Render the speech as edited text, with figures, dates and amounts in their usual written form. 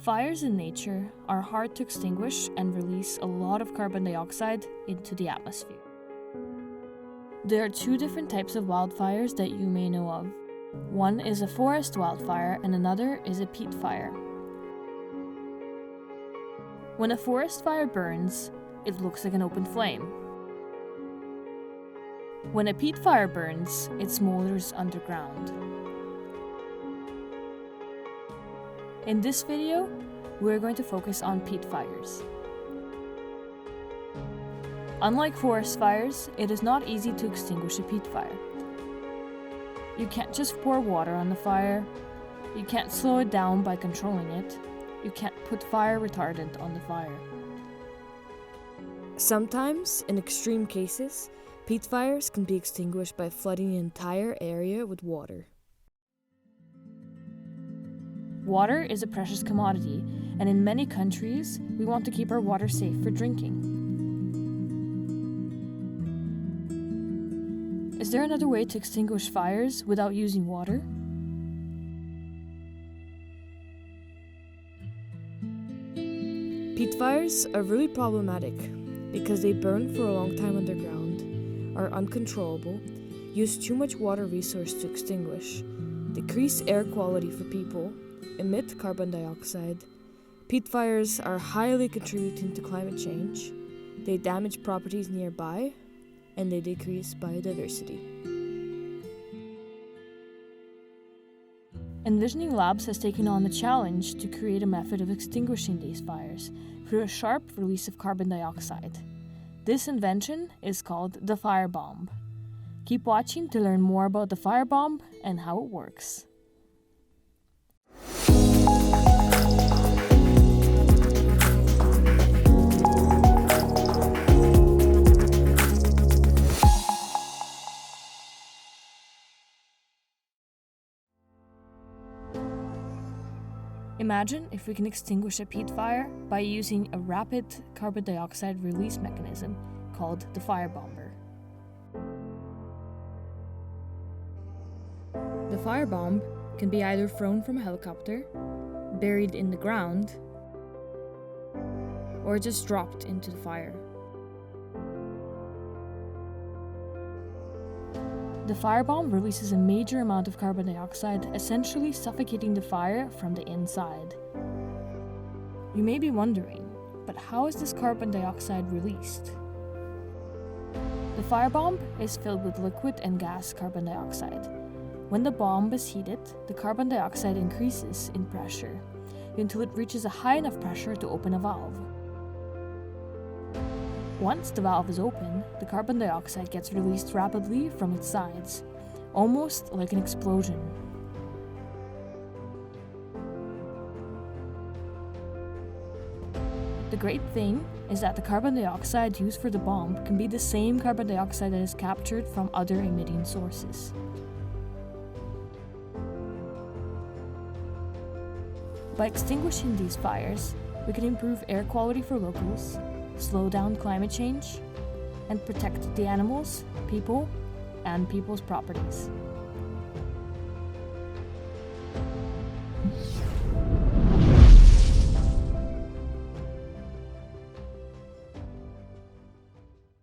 Fires in nature are hard to extinguish and release a lot of carbon dioxide into the atmosphere. There are two different types of wildfires that you may know of. One is a forest wildfire and another is a peat fire. When a forest fire burns, it looks like an open flame. When a peat fire burns, it smolders underground. In this video, we're going to focus on peat fires. Unlike forest fires, it is not easy to extinguish a peat fire. You can't just pour water on the fire, you can't slow it down by controlling it, you can't put fire retardant on the fire. Sometimes, in extreme cases, peat fires can be extinguished by flooding the entire area with water. Water is a precious commodity, and in many countries, we want to keep our water safe for drinking. Is there another way to extinguish fires without using water? Peat fires are really problematic because they burn for a long time underground, are uncontrollable, use too much water resource to extinguish, decrease air quality for people, emit carbon dioxide. Peat fires are highly contributing to climate change. They damage properties nearby, and they decrease biodiversity. Envisioning Labs has taken on the challenge to create a method of extinguishing these fires through a sharp release of carbon dioxide. This invention is called the firebomb. Keep watching to learn more about the firebomb and how it works. Imagine if we can extinguish a peat fire by using a rapid carbon dioxide release mechanism called the firebomber. The firebomb can be either thrown from a helicopter, buried in the ground, or just dropped into the fire. The firebomb releases a major amount of carbon dioxide, essentially suffocating the fire from the inside. You may be wondering, but how is this carbon dioxide released? The firebomb is filled with liquid and gas carbon dioxide. When the bomb is heated, the carbon dioxide increases in pressure until it reaches a high enough pressure to open a valve. Once the valve is open, the carbon dioxide gets released rapidly from its sides, almost like an explosion. The great thing is that the carbon dioxide used for the bomb can be the same carbon dioxide that is captured from other emitting sources. By extinguishing these fires, we can improve air quality for locals, slow down climate change, and protect the animals, people, and people's properties.